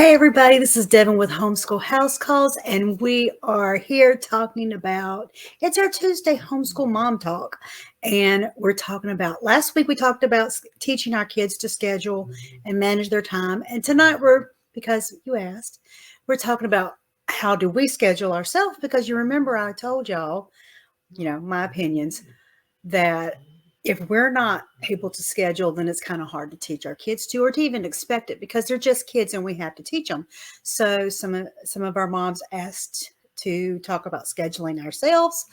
Hey everybody, this is Devin with Homeschool House Calls, and we are here talking about it's our Tuesday homeschool mom talk. And we're talking about last week we talked about teaching our kids to schedule and manage their time. And tonight because you asked, we're talking about how do we schedule ourselves, because you remember I told y'all, my opinions that if we're not able to schedule, then it's kind of hard to teach our kids to, or to even expect it, because they're just kids and we have to teach them. So some of our moms asked to talk about scheduling ourselves,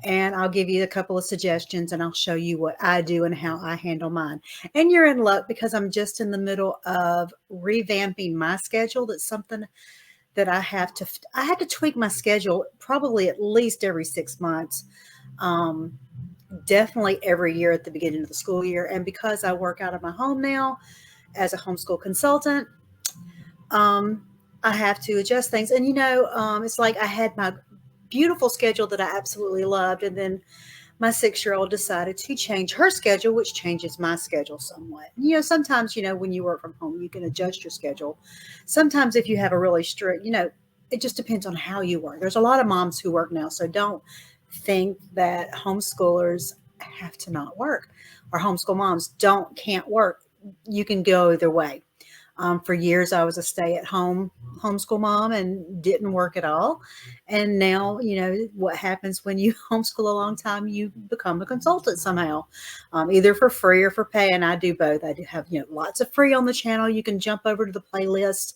and I'll give you a couple of suggestions and I'll show you what I do and how I handle mine. And you're in luck because I'm just in the middle of revamping my schedule. That's something that I have to tweak my schedule probably at least every 6 months. Definitely every year at the beginning of the school year. And because I work out of my home now as a homeschool consultant, I have to adjust things. And, it's like I had my beautiful schedule that I absolutely loved. And then my 6-year-old decided to change her schedule, which changes my schedule somewhat. Sometimes, when you work from home, you can adjust your schedule. Sometimes if you have a really strict, it just depends on how you work. There's a lot of moms who work now, so don't think that homeschoolers have to not work, or homeschool moms can't work. You can go either way. For years, I was a stay-at-home homeschool mom and didn't work at all. And now, what happens when you homeschool a long time, you become a consultant somehow, either for free or for pay. And I do both. I do have, lots of free on the channel. You can jump over to the playlist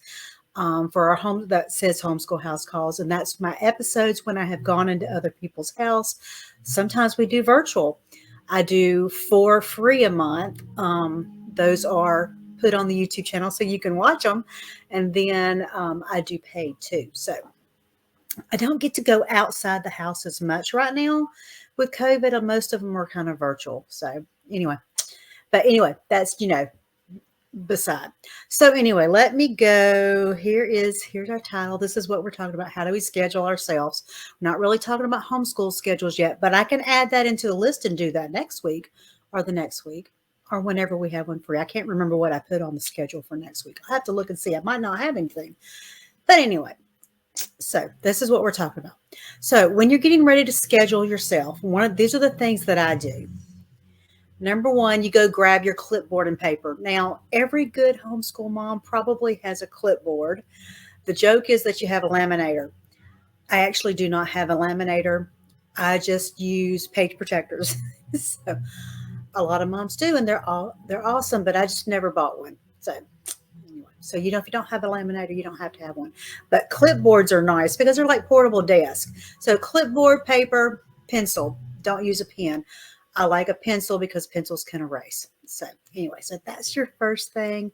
for our home that says Homeschool House Calls. And that's my episodes when I have gone into other people's house. Sometimes we do virtual. I do 4 free a month. Those are put on the YouTube channel so you can watch them. And then I do paid too. So I don't get to go outside the house as much right now with COVID, and most of them are kind of virtual. So anyway, that's, beside. So anyway, let me go. Here's our title. This is what we're talking about. How do we schedule ourselves? We're not really talking about homeschool schedules yet, but I can add that into the list and do that next week or the next week or whenever we have one free. I can't remember what I put on the schedule for next week. I'll have to look and see. I might not have anything. But anyway, so this is what we're talking about. So when you're getting ready to schedule yourself, these are the things that I do. Number one, you go grab your clipboard and paper. Now, every good homeschool mom probably has a clipboard. The joke is that you have a laminator. I actually do not have a laminator. I just use page protectors. So a lot of moms do, and they're awesome, but I just never bought one. So anyway, if you don't have a laminator, you don't have to have one. But clipboards are nice because they're like portable desks. So clipboard, paper, pencil. Don't use a pen. I like a pencil because pencils can erase. So anyway, so that's your first thing.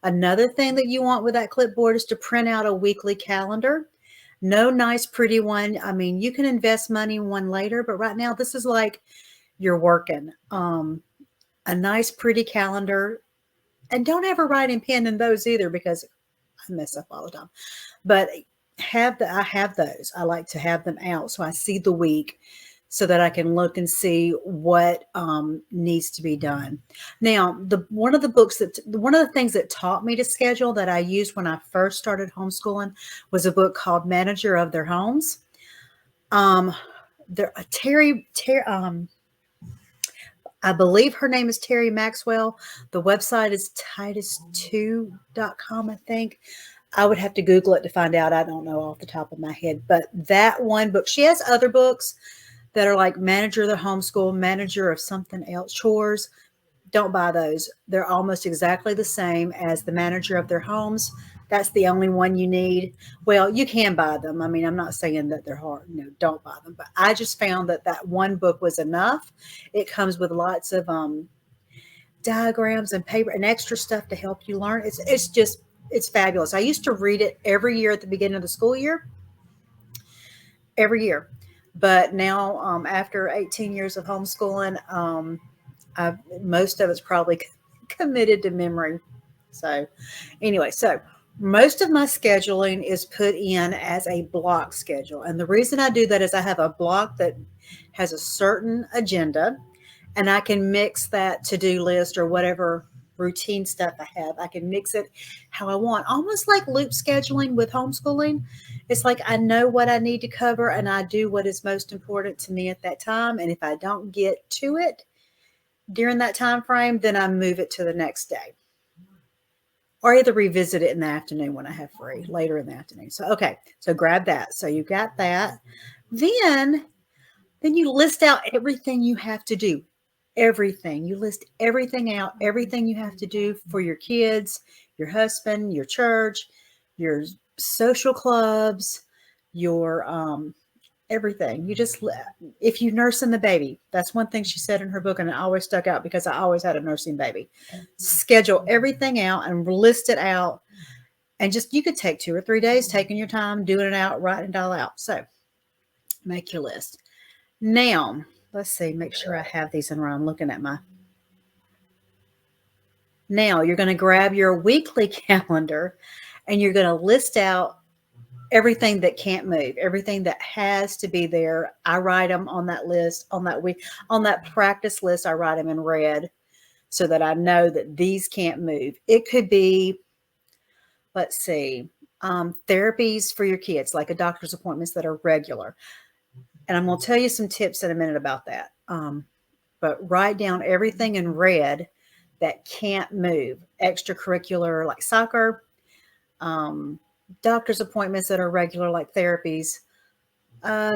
Another thing that you want with that clipboard is to print out a weekly calendar. No nice, pretty one. I mean, you can invest money in one later, but right now this is like you're working. A nice, pretty calendar. And don't ever write in pen in those either, because I mess up all the time. But I have those. I like to have them out so I see the week, so that I can look and see what needs to be done. Now, one of the things that taught me to schedule that I used when I first started homeschooling was a book called Manager of Their Homes. I believe her name is Terry Maxwell. The website is titus2.com, I think. I would have to Google it to find out. I don't know off the top of my head. But that one book, she has other books that are like Manager of the Homeschool, Manager of something else, Chores. Don't buy those. They're almost exactly the same as the Manager of Their Homes. That's the only one you need. Well, you can buy them. I mean, I'm not saying that they're hard. No, don't buy them. But I just found that one book was enough. It comes with lots of diagrams and paper and extra stuff to help you learn. It's fabulous. I used to read it every year at the beginning of the school year. Every year. But now, after 18 years of homeschooling, most of it's probably committed to memory. So anyway, most of my scheduling is put in as a block schedule. And the reason I do that is I have a block that has a certain agenda, and I can mix that to-do list or whatever routine stuff I have. I can mix it how I want, almost like loop scheduling with homeschooling. It's like I know what I need to cover and I do what is most important to me at that time. And if I don't get to it during that time frame, then I move it to the next day. Or either revisit it in the afternoon when I have free, later in the afternoon. So, okay, so grab that. So you got that. Then you list out everything you have to do. Everything. You list everything out, everything you have to do for your kids, your husband, your church, your social clubs, your everything. You just, if you nursing the baby, that's one thing she said in her book, and it always stuck out because I always had a nursing baby. Schedule everything out and list it out, and just, you could take 2 or 3 days taking your time, doing it out, writing it all out. So make your list. Now, let's see, make sure I have these in where I'm looking at my. Now you're going to grab your weekly calendar and you're going to list out everything that can't move, everything that has to be there. I write them on that list, on that week, on that practice list. I write them in red so that I know that these can't move. It could be, let's see, therapies for your kids, like a doctor's appointments that are regular. And I'm going to tell you some tips in a minute about that. But write down everything in red that can't move. Extracurricular, like soccer, doctor's appointments that are regular, like therapies,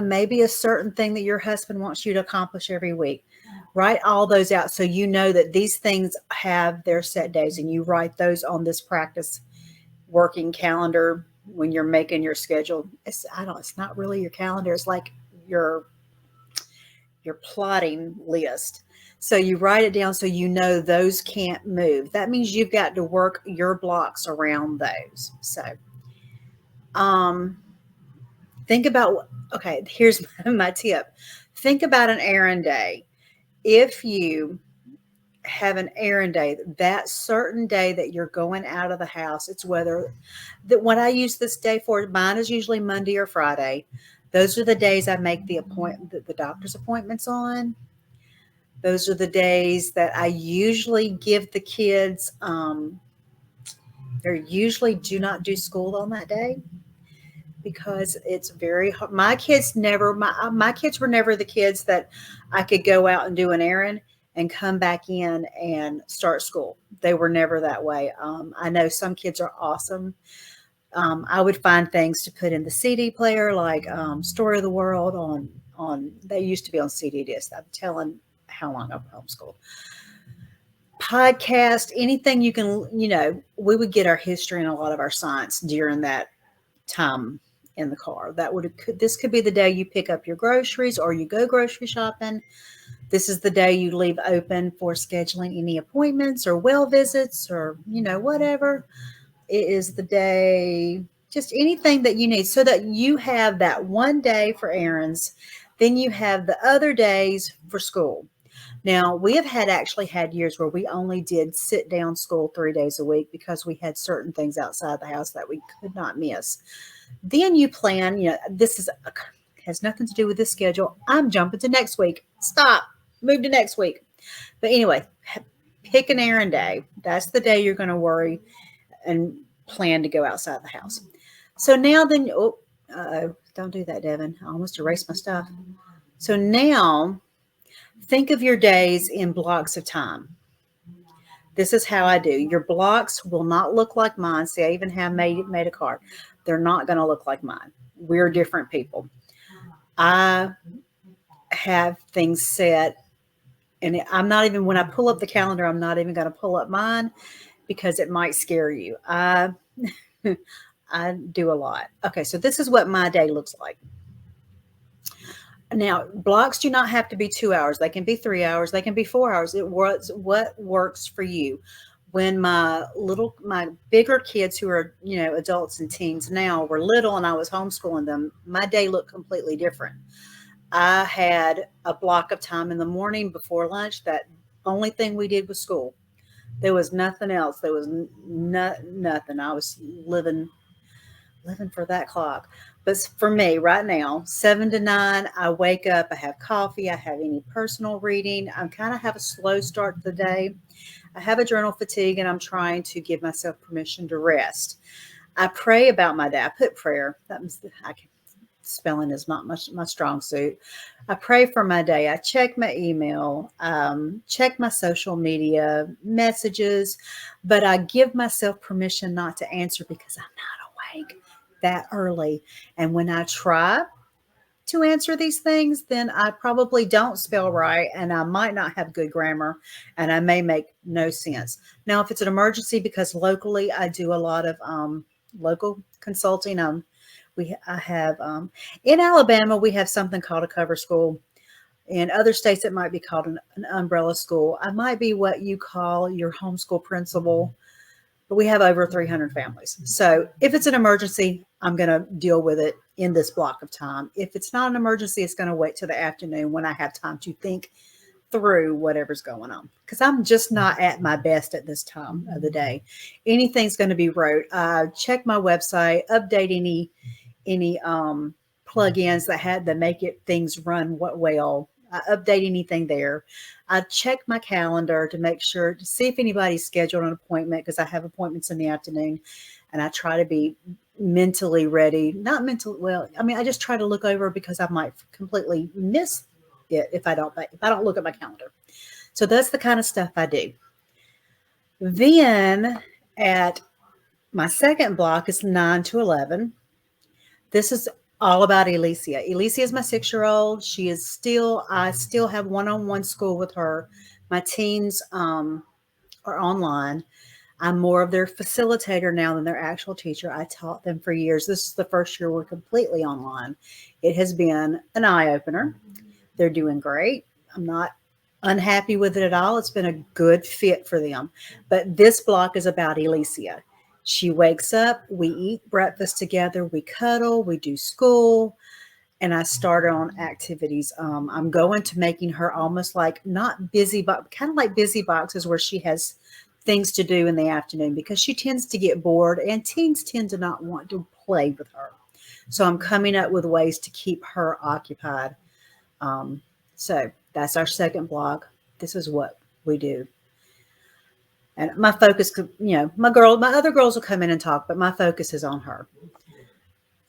maybe a certain thing that your husband wants you to accomplish every week. Write all those out so you know that these things have their set days, and you write those on this practice working calendar when you're making your schedule. It's not really your calendar. It's like your plotting list. So you write it down so you know those can't move. That means you've got to work your blocks around those. So think about, okay, here's my tip. Think about an errand day. If you have an errand day, that certain day that you're going out of the house, it's whether that what I use this day for, mine is usually Monday or Friday. Those are the days I make the doctor's appointments on. Those are the days that I usually give the kids, they usually do not do school on that day because it's very hard. My kids were never the kids that I could go out and do an errand and come back in and start school. They were never that way. I know some kids are awesome. I would find things to put in the CD player, like Story of the World on. They used to be on CD disc. I'm telling how long I've homeschooled. Podcast, anything you can. We would get our history and a lot of our science during that time in the car. This could be the day you pick up your groceries or you go grocery shopping. This is the day you leave open for scheduling any appointments or well visits or whatever. It is the day, just anything that you need, so that you have that one day for errands. Then you have the other days for school. Now, we have actually had years where we only did sit down school 3 days a week because we had certain things outside the house that we could not miss. Then you plan, this has nothing to do with this schedule. I'm jumping to next week. Stop. Move to next week. But anyway, pick an errand day. That's the day you're going to worry and plan to go outside the house. So now then, don't do that, Devin. I almost erased my stuff. So now think of your days in blocks of time. This is how I do. Your blocks will not look like mine. See, I even have made a card. They're not going to look like mine. We're different people. I have things set, and I'm not even, when I pull up the calendar, I'm not even going to pull up mine because it might scare you. I do a lot. Okay, so this is what my day looks like. Now, blocks do not have to be 2 hours. They can be 3 hours. They can be 4 hours. What works for you. When my bigger kids who are, adults and teens now were little and I was homeschooling them, my day looked completely different. I had a block of time in the morning before lunch. That only thing we did was school. There was nothing else. There was nothing. I was living for that clock. But for me right now, 7 to 9, I wake up, I have coffee, I have any personal reading. I kind of have a slow start to the day. I have adrenal fatigue and I'm trying to give myself permission to rest. I pray about my day. I put prayer. Spelling is not much my strong suit. I pray for my day. I check my email, check my social media messages, but I give myself permission not to answer because I'm not awake that early. And when I try to answer these things, then I probably don't spell right and I might not have good grammar and I may make no sense. Now, if it's an emergency, because locally I do a lot of local consulting, I have in Alabama, we have something called a cover school. In other states, it might be called an umbrella school. I might be what you call your homeschool principal, but we have over 300 families. So if it's an emergency, I'm going to deal with it in this block of time. If it's not an emergency, it's going to wait till the afternoon when I have time to think through whatever's going on, because I'm just not at my best at this time of the day. Anything's going to be rote. Check my website, update any plugins that make it things run well. I update anything there. I check my calendar to make sure to see if anybody's scheduled an appointment, because I have appointments in the afternoon, and I try to be mentally ready. Not mentally well. I mean, I just try to look over because I might completely miss it if I don't look at my calendar. So that's the kind of stuff I do. Then at my second block is 9 to 11. This is all about Elysia. Elysia is my 6-year-old. I still have one-on-one school with her. My teens are online. I'm more of their facilitator now than their actual teacher. I taught them for years. This is the first year we're completely online. It has been an eye-opener. They're doing great. I'm not unhappy with it at all. It's been a good fit for them. But this block is about Elysia. She wakes up, we eat breakfast together, we cuddle, we do school, and I start on activities. I'm going to making her almost like not busy, but kind of like busy boxes where she has things to do in the afternoon, because she tends to get bored and teens tend to not want to play with her. So I'm coming up with ways to keep her occupied. So that's our second block. This is what we do. And my focus, my other girls will come in and talk, but my focus is on her.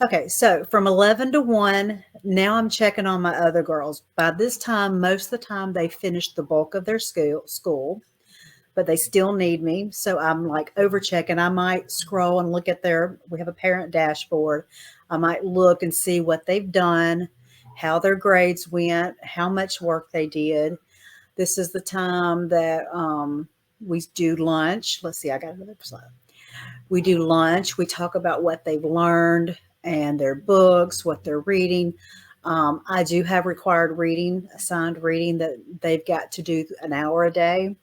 Okay, so from 11 to 1, now I'm checking on my other girls. By this time, most of the time, they finished the bulk of their school, but they still need me. So I'm like over checking. I might scroll and look at we have a parent dashboard. I might look and see what they've done, how their grades went, how much work they did. This is the time that we do lunch. Let's see, I got another slide. We do lunch. We talk about what they've learned and their books, what they're reading. I do have required reading, assigned reading that they've got to do an hour a day.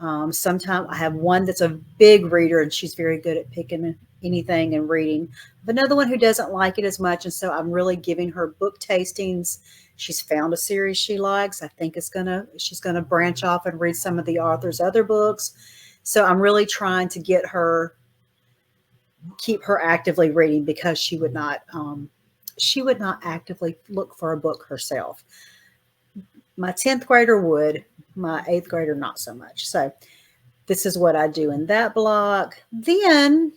Sometimes I have one that's a big reader and she's very good at picking anything and reading. But another one who doesn't like it as much. And so I'm really giving her book tastings. She's found a series she likes. I think she's going to branch off and read some of the author's other books. So I'm really trying to keep her actively reading, because she would not actively look for a book herself. My 10th grader would, my 8th grader not so much. So this is what I do in that block. Then,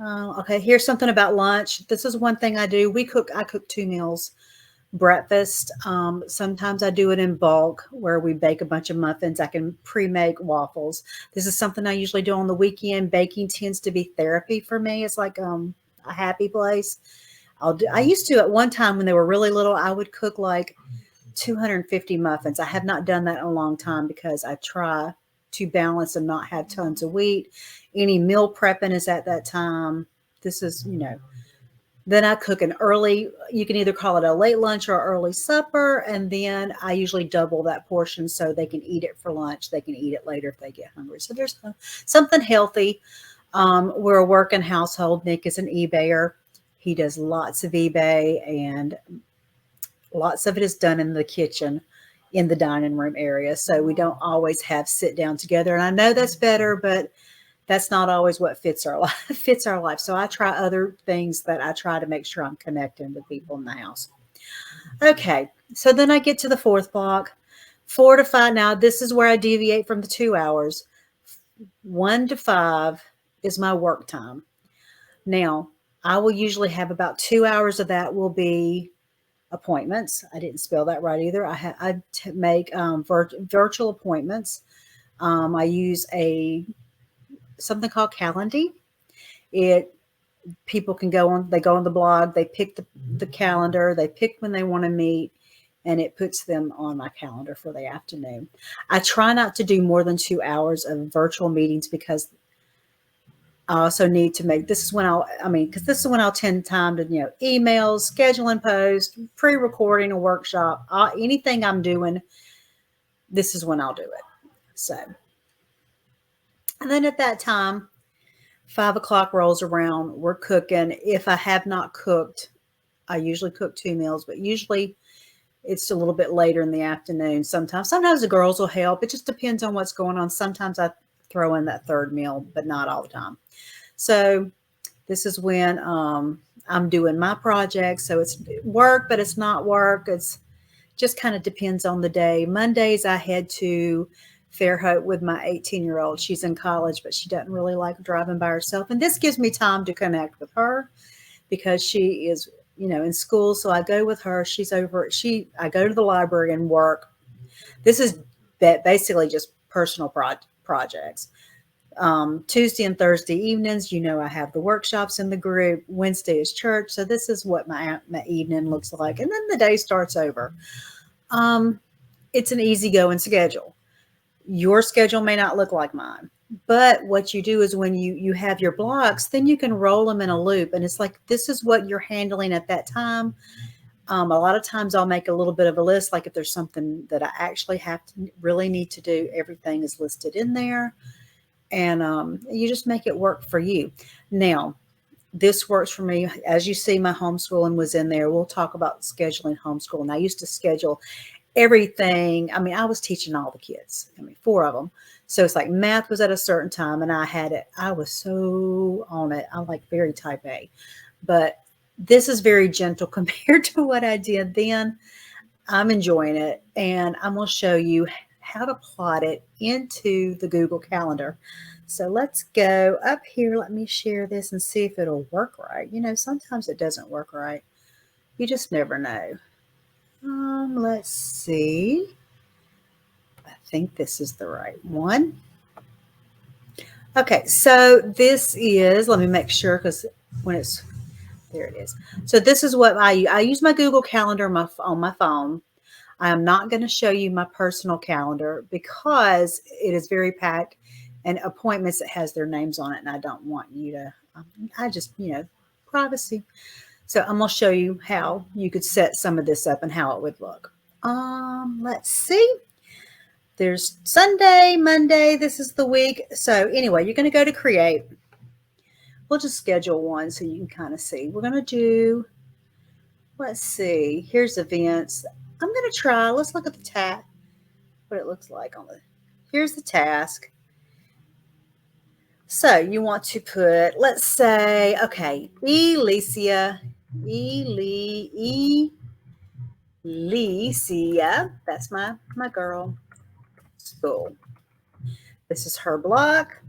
okay, here's something about lunch. This is one thing I do. I cook 2 meals. Breakfast. Sometimes I do it in bulk where we bake a bunch of muffins. I can pre-make waffles. This is something I usually do on the weekend. Baking tends to be therapy for me. It's like a happy place. I used to, at one time when they were really little, I would cook like 250 muffins. I have not done that in a long time because I try to balance and not have tons of wheat. Any meal prepping is at that time. This is, then I cook an early, you can either call it a late lunch or early supper. And then I usually double that portion so they can eat it for lunch. They can eat it later if they get hungry. So there's something healthy. We're a working household. Nick is an eBayer. He does lots of eBay, and lots of it is done in the kitchen, in the dining room area. So we don't always have sit down together. And I know that's better, but that's not always what fits our life. Fits our life. So I try other things that I try to make sure I'm connecting with people in the house. Okay, so then I get to the fourth block, 4 to 5. Now this is where I deviate from the 2 hours. 1 to 5 is my work time. Now I will usually have about 2 hours of that will be appointments. I didn't spell that right either. I make virtual appointments. I use something called Calendly. It People can go on. They go on the blog. They pick the calendar. They pick when they want to meet, and it puts them on my calendar for the afternoon. I try not to do more than 2 hours of virtual meetings because I also need to make, this is when because this is when I'll tend time to, emails, scheduling posts, pre-recording a workshop, anything I'm doing, this is when I'll do it. So, and then at that time, 5 o'clock rolls around, we're cooking. If I have not cooked, I usually cook 2 meals, but usually it's a little bit later in the afternoon. Sometimes the girls will help. It just depends on what's going on. Sometimes I throw in that third meal, but not all the time. So this is when I'm doing my projects. So it's work, but it's not work. It's just kind of depends on the day. Mondays, I head to Fairhope with my 18-year-old. She's in college, but she doesn't really like driving by herself. And this gives me time to connect with her because she is, in school. So I go with her. I go to the library and work. This is basically just personal projects. Tuesday and Thursday evenings, I have the workshops in the group. Wednesday is church. So this is what my evening looks like. And then the day starts over. It's an easygoing schedule. Your schedule may not look like mine, but what you do is when you have your blocks, then you can roll them in a loop. And it's like, this is what you're handling at that time. A lot of times I'll make a little bit of a list. Like if there's something that I actually really need to do, everything is listed in there. And you just make it work for you. Now, this works for me. As you see, my homeschooling was in there. We'll talk about scheduling homeschooling. I used to schedule everything. I was teaching all the kids, 4 of them. So it's like math was at a certain time and I had it. I was so on it. I'm like very type A, but this is very gentle compared to what I did then. I'm enjoying it. And I'm going to show you how to plot it into the Google Calendar. So let's go up here. Let me share this and see if it'll work right. Sometimes it doesn't work right. You just never know. Let's see. I think this is the right one. Okay, so this is, let me make sure because there it is. So this is what I use my Google Calendar on my phone. I am not going to show you my personal calendar because it is very packed and appointments that has their names on it. And I don't want you to, I just, privacy. So I'm going to show you how you could set some of this up and how it would look. Let's see. There's Sunday, Monday. This is the week. So anyway, you're going to go to create. We'll just schedule one so you can kind of see. We're going to do, let's see. Here's events. I'm going to try. Let's look at the task, what it looks like here's the task. So you want to put, let's say, okay, Elysia, that's my girl, school. This is her block.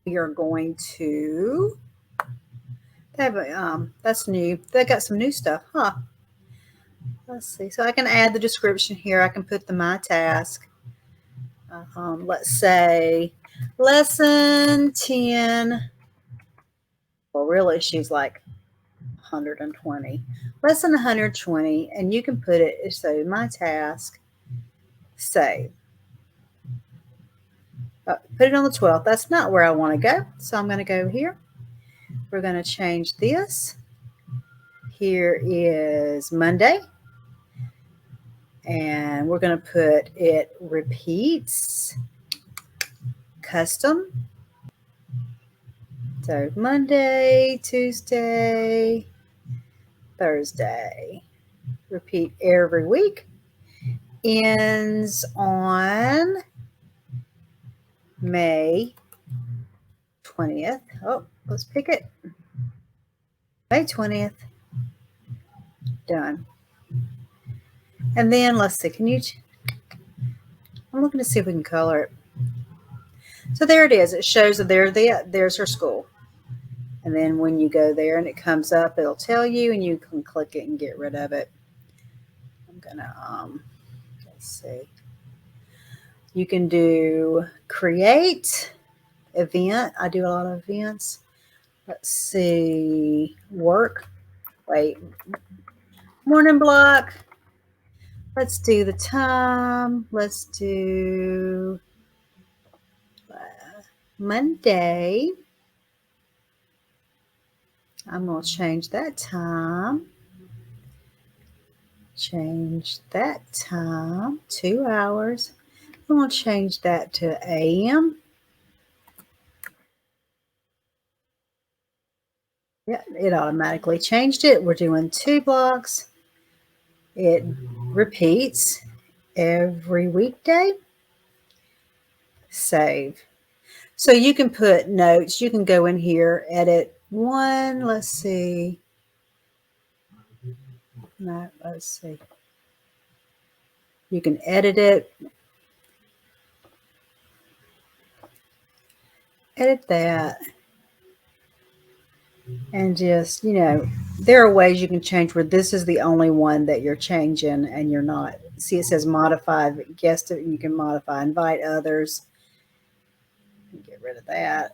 We are going to have that's new. They got some new stuff, huh? Let's see. So I can add the description here. I can put my task. Let's say lesson 10. Well, really, she's like 120. Lesson 120. And you can put it, so my task, save. Put it on the 12th. That's not where I want to go. So I'm going to go here. We're going to change this. Here is Monday. And we're going to put it repeats, custom. So Monday, Tuesday, Thursday. Repeat every week. Ends on May 20th. Oh, let's pick it. May 20th. Done. And then let's see. I'm looking to see if we can color it. So there it is. It shows that there's her school. And then when you go there and it comes up, it'll tell you, and you can click it and get rid of it. I'm gonna let's see. You can do create event. I do a lot of events. Let's see. Work. Wait. Morning block. Let's do the time. Let's do Monday. I'm going to change that time. Change that time. 2 hours. I'm going to change that to AM. Yeah, it automatically changed it. We're doing 2 blocks. It repeats every weekday. Save. So you can put notes. You can go in here, edit one. Let's see. No, let's see. You can edit it. Edit that. And just, there are ways you can change where this is the only one that you're changing and you're not. See, it says modify guest. You can modify, invite others. Get rid of that.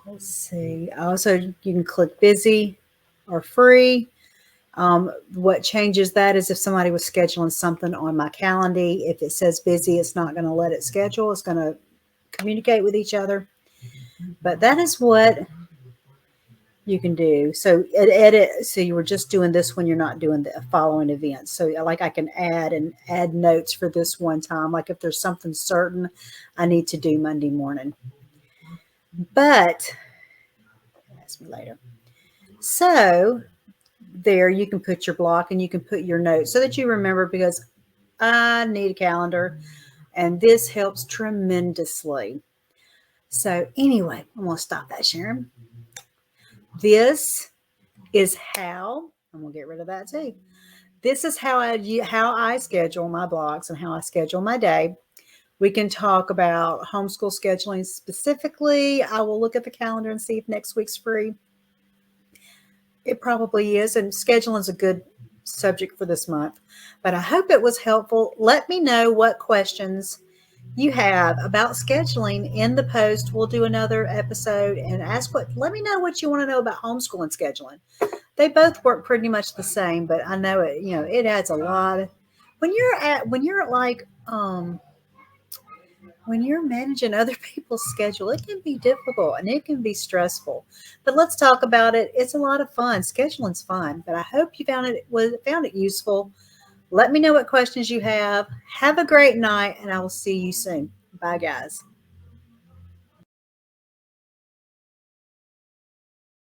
Let's see. Also, you can click busy or free. What changes that is if somebody was scheduling something on my calendar, if it says busy, it's not going to let it schedule. It's going to communicate with each other. But that is what you can do. So edit. So you were just doing this when you're not doing the following events. So like I can add notes for this one time. Like if there's something certain I need to do Monday morning. But ask me later. So there you can put your block and you can put your notes so that you remember, because I need a calendar and this helps tremendously. So anyway, I'm going to stop that, Sharon. This is how, I'm going to get rid of that too. This is how I schedule my blocks and how I schedule my day. We can talk about homeschool scheduling specifically. I will look at the calendar and see if next week's free. It probably is, and scheduling is a good subject for this month. But I hope it was helpful. Let me know what questions you have about scheduling in the post. We'll do another episode and let me know what you want to know about homeschooling scheduling. They both work pretty much the same, but I know it adds a lot. When you're managing other people's schedule, it can be difficult and it can be stressful. But let's talk about it. It's a lot of fun. Scheduling's fun, but I hope you found it useful. Let me know what questions you have. Have a great night, and I will see you soon. Bye, guys.